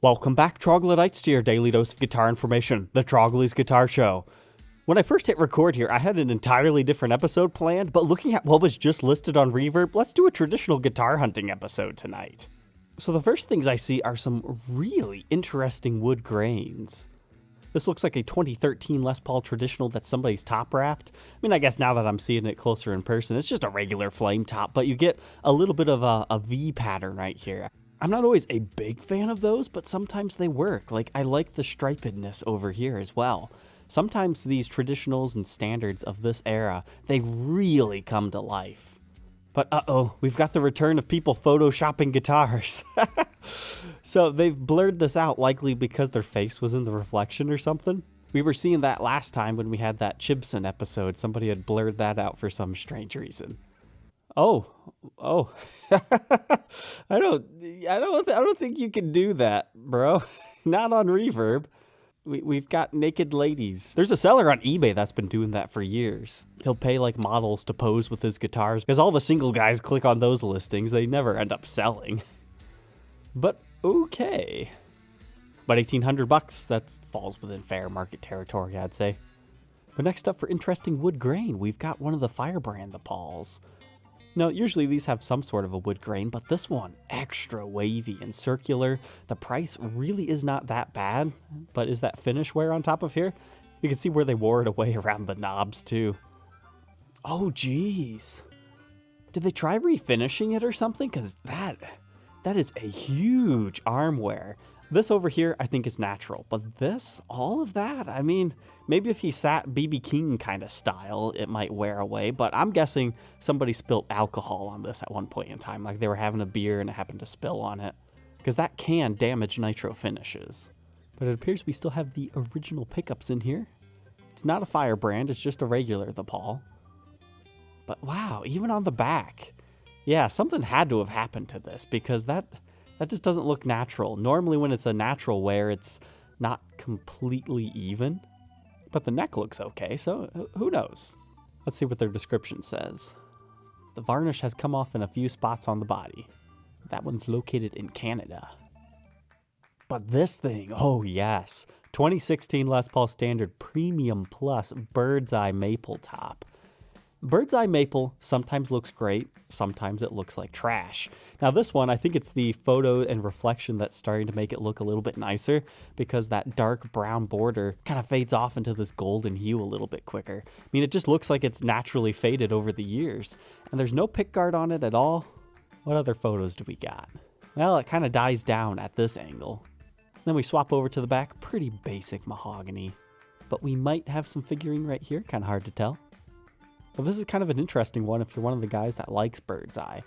Welcome back, troglodytes, to your daily dose of guitar information, the Trogly's Guitar Show. When I first hit record here, I had an entirely different episode planned, but looking at what was just listed on Reverb, let's do a traditional guitar hunting episode tonight. So the first things I see are some really interesting wood grains. This looks like a 2013 Les Paul traditional that somebody's top wrapped. I mean, I guess now that I'm seeing it closer in person, it's just a regular flame top, but you get a little bit of a V pattern right here. I'm not always a big fan of those, but sometimes they work. Like, I like the stripedness over here as well. Sometimes these traditionals and standards of this era, they really come to life. But uh-oh, we've got the return of people photoshopping guitars. So they've blurred this out, likely because their face was in the reflection or something. We were seeing that last time when we had that Gibson episode. Somebody had blurred that out for some strange reason. Oh. I don't think you can do that, bro. Not on Reverb. We've got naked ladies. There's a seller on eBay that's been doing that for years. He'll pay like models to pose with his guitars because all the single guys click on those listings. They never end up selling. But okay. But $1,800, that falls within fair market territory, I'd say. But next up, for interesting wood grain, we've got one of the Firebird Pauls. Now, usually these have some sort of a wood grain, but this one, extra wavy and circular. The price really is not that bad, but is that finish wear on top of here? You can see where they wore it away around the knobs too. Oh, geez. Did they try refinishing it or something? Because that is a huge arm wear. This over here, I think is natural, but this, all of that, I mean, maybe if he sat B.B. King kind of style, it might wear away, but I'm guessing somebody spilled alcohol on this at one point in time, like they were having a beer and it happened to spill on it, because that can damage nitro finishes. But it appears we still have the original pickups in here. It's not a Firebrand, it's just a regular the Paul. But wow, even on the back, yeah, something had to have happened to this, because that just doesn't look natural. Normally when it's a natural wear, it's not completely even. But the neck looks okay, so who knows? Let's see what their description says. The varnish has come off in a few spots on the body. That one's located in Canada. But this thing, oh yes. 2016 Les Paul Standard Premium Plus Birdseye Maple Top. Birdseye Maple sometimes looks great, sometimes it looks like trash. Now this one, I think it's the photo and reflection that's starting to make it look a little bit nicer because that dark brown border kind of fades off into this golden hue a little bit quicker. I mean, it just looks like it's naturally faded over the years. And there's no pickguard on it at all. What other photos do we got? Well, it kind of dies down at this angle. Then we swap over to the back, pretty basic mahogany. But we might have some figuring right here, kind of hard to tell. Well, this is kind of an interesting one if you're one of the guys that likes Birdseye.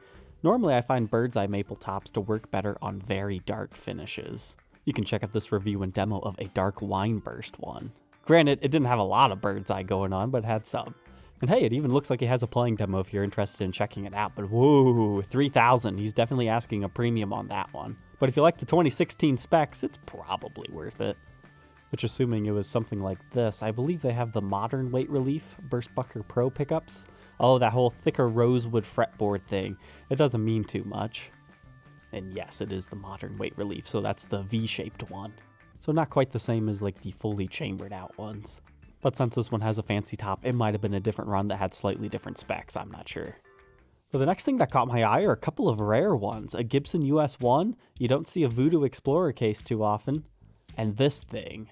Normally, I find Birdseye maple tops to work better on very dark finishes. You can check out this review and demo of a dark wine burst one. Granted, it didn't have a lot of Birdseye going on, but it had some. And hey, it even looks like he has a playing demo if you're interested in checking it out. But whoa, $3,000. He's definitely asking a premium on that one. But if you like the 2016 specs, it's probably worth it. Which, assuming it was something like this, I believe they have the modern weight relief Burstbucker Pro pickups. Oh, that whole thicker rosewood fretboard thing. It doesn't mean too much. And yes, it is the modern weight relief, so that's the V-shaped one. So not quite the same as like the fully chambered out ones. But since this one has a fancy top, it might have been a different run that had slightly different specs, I'm not sure. But the next thing that caught my eye are a couple of rare ones. A Gibson US-1, you don't see a Voodoo Explorer case too often. And this thing.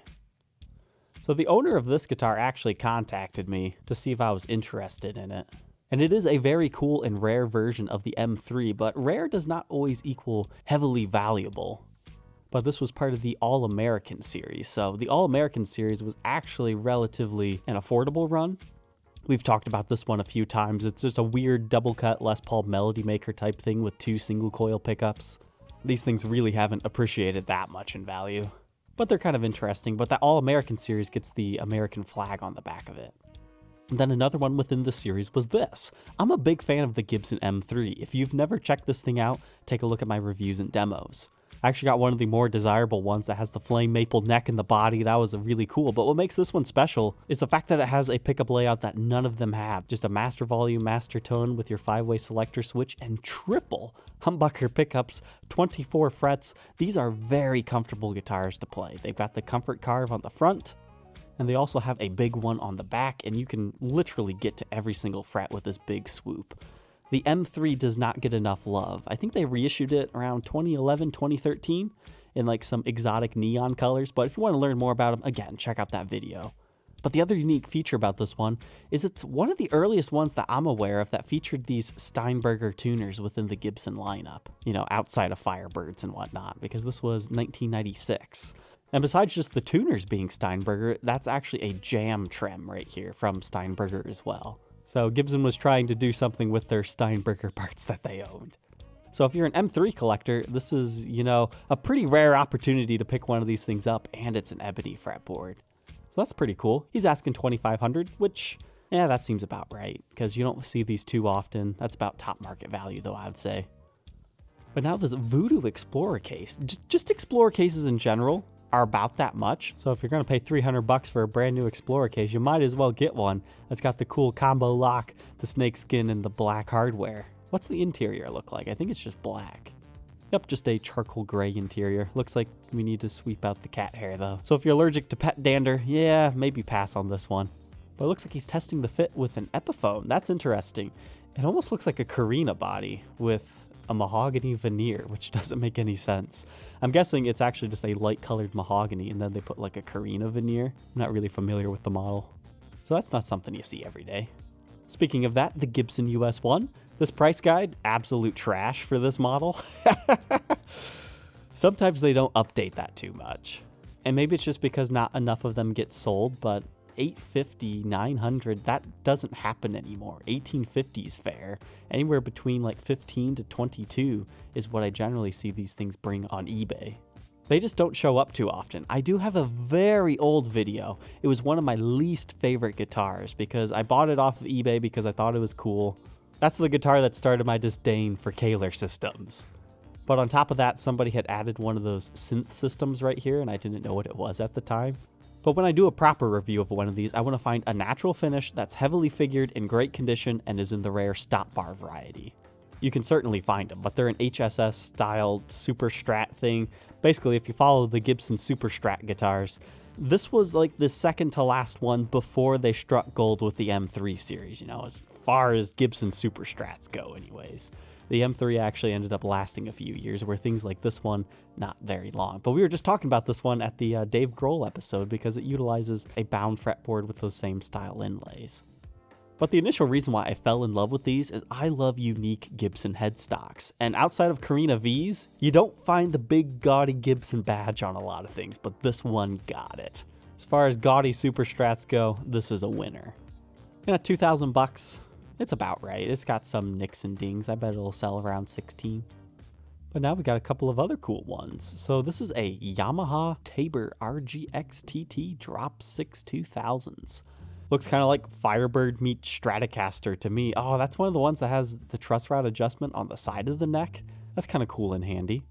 So the owner of this guitar actually contacted me to see if I was interested in it. And it is a very cool and rare version of the M3, but rare does not always equal heavily valuable. But this was part of the All-American series, so the All-American series was actually relatively an affordable run. We've talked about this one a few times. It's just a weird double-cut Les Paul Melody Maker type thing with 2 single-coil pickups. These things really haven't appreciated that much in value. But they're kind of interesting, but that All-American series gets the American flag on the back of it. And then another one within the series was this. I'm a big fan of the Gibson M3. If you've never checked this thing out, take a look at my reviews and demos. I actually got one of the more desirable ones that has the flame maple neck and the body. That was really cool. But what makes this one special is the fact that it has a pickup layout that none of them have. Just a master volume, master tone with your 5-way selector switch and triple humbucker pickups, 24 frets. These are very comfortable guitars to play. They've got the comfort carve on the front, and they also have a big one on the back, and you can literally get to every single fret with this big swoop. The M3 does not get enough love. I think they reissued it around 2011, 2013 in like some exotic neon colors, but if you want to learn more about them, again, check out that video. But the other unique feature about this one is it's one of the earliest ones that I'm aware of that featured these Steinberger tuners within the Gibson lineup, you know, outside of Firebirds and whatnot, because this was 1996. And besides just the tuners being Steinberger, that's actually a jam trem right here from Steinberger as well. So Gibson was trying to do something with their Steinberger parts that they owned. So if you're an M3 collector, this is, you know, a pretty rare opportunity to pick one of these things up, and it's an ebony fretboard. So that's pretty cool. He's asking $2,500, which, yeah, that seems about right, because you don't see these too often. That's about top market value, though, I would say. But now this Voodoo Explorer case, just Explorer cases in general are about that much. So if you're going to pay $300 for a brand new Explorer case, you might as well get one that's got the cool combo lock, the snakeskin, and the black hardware. What's the interior look like? I think it's just black. Yep, just a charcoal gray interior. Looks like we need to sweep out the cat hair though. So if you're allergic to pet dander, yeah, maybe pass on this one. But it looks like he's testing the fit with an Epiphone. That's interesting. It almost looks like a Carina body with a mahogany veneer, which doesn't make any sense. I'm guessing it's actually just a light colored mahogany and then they put like a Carina veneer. I'm not really familiar with the model. So that's not something you see every day. Speaking of that, the Gibson US-1. This price guide, absolute trash for this model. Sometimes they don't update that too much. And maybe it's just because not enough of them get sold, but $850, $900, that doesn't happen anymore. $1,850 is fair. Anywhere between like $15 to $22 is what I generally see these things bring on eBay. They just don't show up too often. I do have a very old video. It was one of my least favorite guitars because I bought it off of eBay because I thought it was cool. That's the guitar that started my disdain for Kahler systems. But on top of that, somebody had added one of those synth systems right here, and I didn't know what it was at the time. But when I do a proper review of one of these, I want to find a natural finish that's heavily figured, in great condition, and is in the rare stop bar variety. You can certainly find them, but they're an HSS-styled Super Strat thing. Basically, if you follow the Gibson Super Strat guitars, this was like the second to last one before they struck gold with the M3 series, you know, as far as Gibson Super Strats go anyways. The M3 actually ended up lasting a few years, where things like this one, not very long. But we were just talking about this one at the Dave Grohl episode because it utilizes a bound fretboard with those same style inlays. But the initial reason why I fell in love with these is I love unique Gibson headstocks. And outside of Carina V's, you don't find the big gaudy Gibson badge on a lot of things, but this one got it. As far as gaudy Super Strats go, this is a winner. And at $2,000, it's about right. It's got some nicks and dings. I bet it'll sell around 16. But now we got a couple of other cool ones. So this is a Yamaha Tabor RGXTT Drop 6 2000s. Looks kind of like Firebird meets Stratocaster to me. Oh, that's one of the ones that has the truss rod adjustment on the side of the neck. That's kind of cool and handy.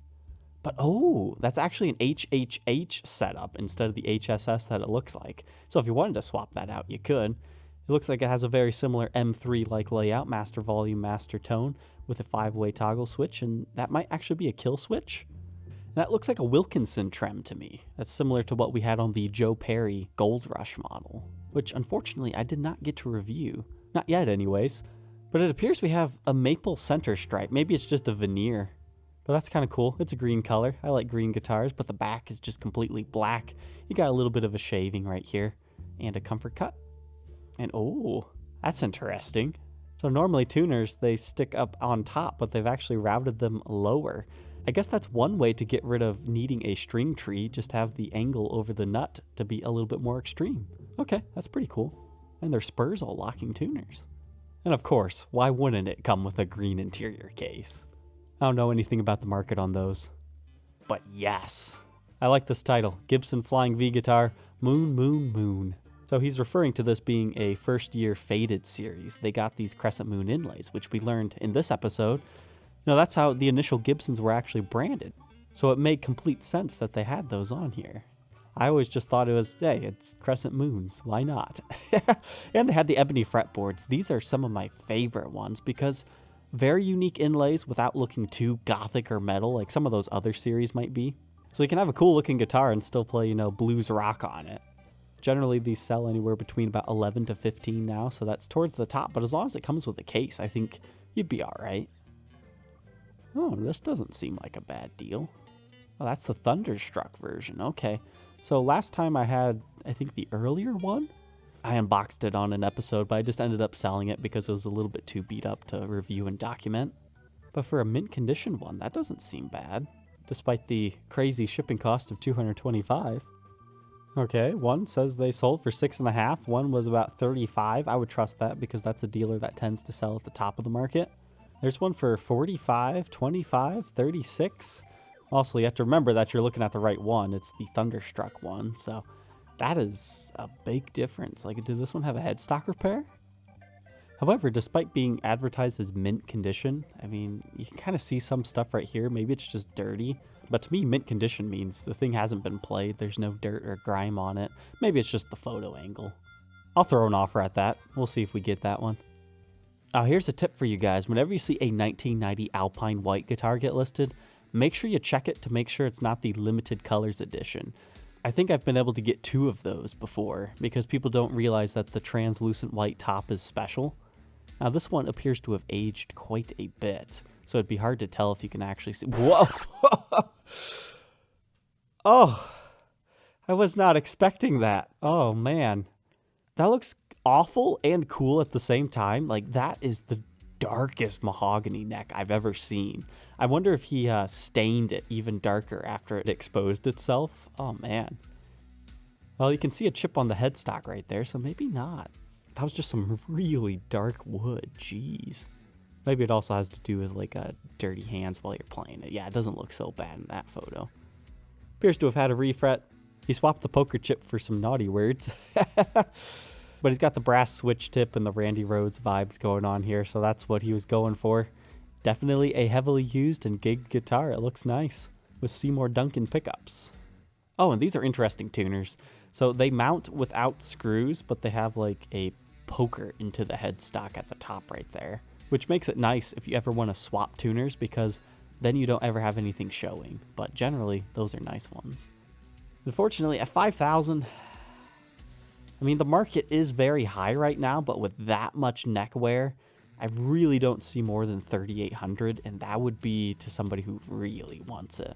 But oh, that's actually an HHH setup instead of the HSS that it looks like. So if you wanted to swap that out, you could. It looks like it has a very similar M3-like layout, master volume, master tone, with a 5-way toggle switch, and that might actually be a kill switch. And that looks like a Wilkinson trem to me. That's similar to what we had on the Joe Perry Gold Rush model, which unfortunately I did not get to review. Not yet anyways. But it appears we have a maple center stripe. Maybe it's just a veneer. But that's kind of cool. It's a green color. I like green guitars, but the back is just completely black. You got a little bit of a shaving right here. And a comfort cut. And oh, that's interesting. So normally tuners, they stick up on top, but they've actually routed them lower. I guess that's one way to get rid of needing a string tree, just have the angle over the nut to be a little bit more extreme. Okay, that's pretty cool. And they're Spurzall locking tuners. And of course, why wouldn't it come with a green interior case? I don't know anything about the market on those. But yes, I like this title, Gibson Flying V Guitar, Moon, Moon, Moon. So he's referring to this being a first-year faded series. They got these crescent moon inlays, which we learned in this episode. You know, that's how the initial Gibsons were actually branded. So it made complete sense that they had those on here. I always just thought it was, hey, it's crescent moons. Why not? And they had the ebony fretboards. These are some of my favorite ones because very unique inlays without looking too gothic or metal like some of those other series might be. So you can have a cool looking guitar and still play, blues rock on it. Generally, these sell anywhere between about 11 to 15 now, so that's towards the top. But as long as it comes with a case, I think you'd be all right. Oh, this doesn't seem like a bad deal. Oh, that's the Thunderstruck version. Okay. So last time I had, I think, the earlier one. I unboxed it on an episode, but I just ended up selling it because it was a little bit too beat up to review and document. But for a mint condition one, that doesn't seem bad, despite the crazy shipping cost of $225. Okay, one says they sold for $6.5. One was about $35. I would trust that because that's a dealer that tends to sell at the top of the market. There's one for $45, $25, $36. Also, you have to remember that you're looking at the right one. It's the Thunderstruck one, so that is a big difference. Like, did this one have a headstock repair? However, despite being advertised as mint condition, I mean, you can kind of see some stuff right here. Maybe it's just dirty. But to me, mint condition means the thing hasn't been played. There's no dirt or grime on it. Maybe it's just the photo angle. I'll throw an offer at that. We'll see if we get that one. Here's a tip for you guys. Whenever you see a 1990 Alpine white guitar get listed, make sure you check it to make sure it's not the limited colors edition. I think I've been able to get 2 of those before because people don't realize that the translucent white top is special. Now this one appears to have aged quite a bit, so it'd be hard to tell if you can actually see. Whoa! Oh, I was not expecting that. Oh man, that looks awful and cool at the same time. Like, that is the darkest mahogany neck I've ever seen. I wonder if he stained it even darker after it exposed itself. Oh man. Well, you can see a chip on the headstock right there, so maybe not. That was just some really dark wood. Jeez. Maybe it also has to do with like dirty hands while you're playing it. Yeah, it doesn't look so bad in that photo. Appears to have had a refret. He swapped the poker chip for some naughty words. But he's got the brass switch tip and the Randy Rhoads vibes going on here, so that's what he was going for. Definitely a heavily used and gigged guitar. It looks nice with Seymour Duncan pickups. Oh, and these are interesting tuners. So they mount without screws, but they have like a poker into the headstock at the top right there, which makes it nice if you ever want to swap tuners because then you don't ever have anything showing. But generally, those are nice ones. Unfortunately, at $5,000, I mean, the market is very high right now, but with that much neck wear, I really don't see more than $3,800, and that would be to somebody who really wants it.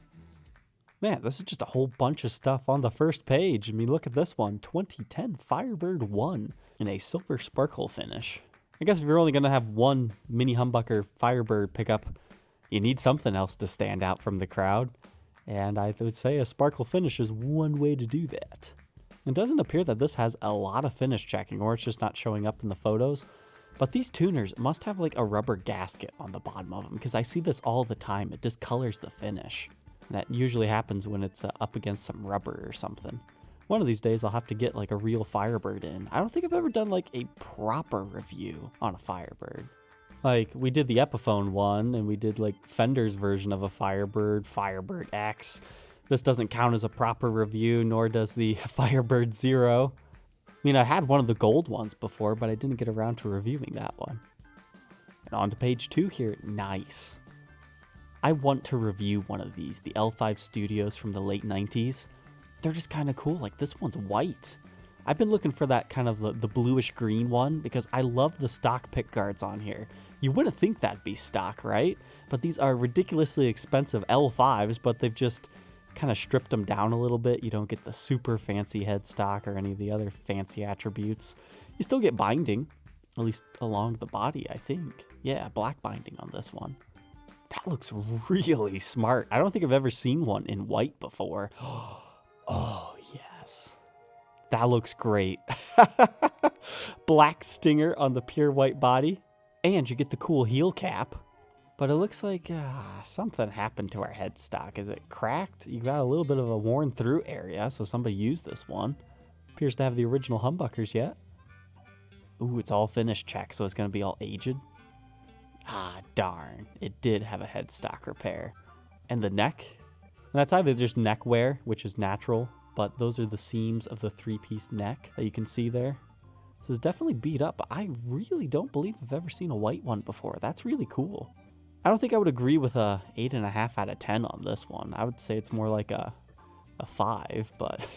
Man, this is just a whole bunch of stuff on the first page. I mean, look at this one, 2010 Firebird I in a silver sparkle finish. I guess if you're only going to have one mini humbucker Firebird pickup, you need something else to stand out from the crowd, and I would say a sparkle finish is one way to do that. It doesn't appear that this has a lot of finish checking, or it's just not showing up in the photos. But these tuners must have like a rubber gasket on the bottom of them, because I see this all the time. It discolors the finish. And that usually happens when it's up against some rubber or something. One of these days I'll have to get like a real Firebird in. I don't think I've ever done like a proper review on a Firebird. Like, we did the Epiphone one, and we did like Fender's version of a Firebird, Firebird X. This doesn't count as a proper review, nor does the Firebird Zero. I mean, I had one of the gold ones before, but I didn't get around to reviewing that one. And on to page 2 here. Nice. I want to review one of these, the L5 Studios from the late 90s. They're just kind of cool. Like, this one's white. I've been looking for that kind of the bluish green one because I love the stock pick guards on here. You wouldn't think that'd be stock, right? But these are ridiculously expensive L5s, but they've just kind of stripped them down a little bit. You don't get the super fancy headstock or any of the other fancy attributes. You still get binding, at least along the body, I think. Yeah, black binding on this one. That looks really smart. I don't think I've ever seen one in white before. Oh, yes. That looks great. Black stinger on the pure white body. And you get the cool heel cap. But it looks like something happened to our headstock. Is it cracked? You got a little bit of a worn through area, so somebody used this one. Appears to have the original humbuckers yet. Ooh, it's all finish check, so it's going to be all aged. Ah, darn. It did have a headstock repair. And the neck? And that's either just neck wear, which is natural, but those are the seams of the 3-piece neck that you can see there. This is definitely beat up, but I really don't believe I've ever seen a white one before. That's really cool. I don't think I would agree with a 8.5 out of 10 on this one. I would say it's more like a 5, but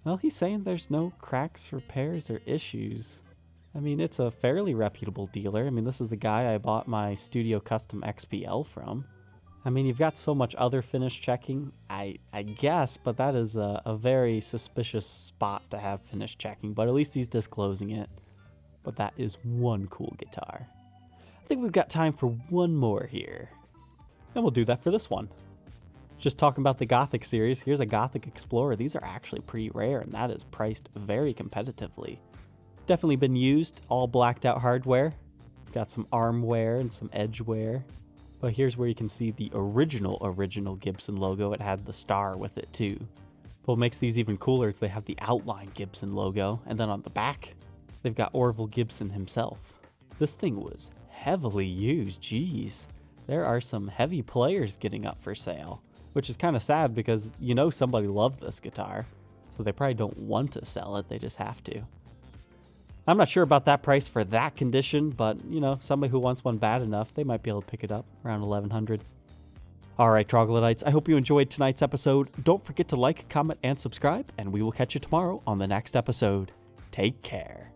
well, he's saying there's no cracks, repairs, or issues. I mean, it's a fairly reputable dealer. I mean, this is the guy I bought my Studio Custom XPL from. I mean, you've got so much other finish checking, I guess, but that is a very suspicious spot to have finish checking, but at least he's disclosing it. But that is one cool guitar. I think we've got time for one more here. And we'll do that for this one. Just talking about the Gothic series, here's a Gothic Explorer. These are actually pretty rare, and that is priced very competitively. Definitely been used, all blacked out hardware. Got some arm wear and some edge wear. But here's where you can see the original Gibson logo. It had the star with it too. But what makes these even cooler is they have the outline Gibson logo, and then on the back, they've got Orville Gibson himself. This thing was heavily used, geez. There are some heavy players getting up for sale, which is kind of sad because you know somebody loved this guitar, so they probably don't want to sell it, they just have to. I'm not sure about that price for that condition, but, you know, somebody who wants one bad enough, they might be able to pick it up around $1,100. All right, Troglodytes, I hope you enjoyed tonight's episode. Don't forget to like, comment, and subscribe, and we will catch you tomorrow on the next episode. Take care.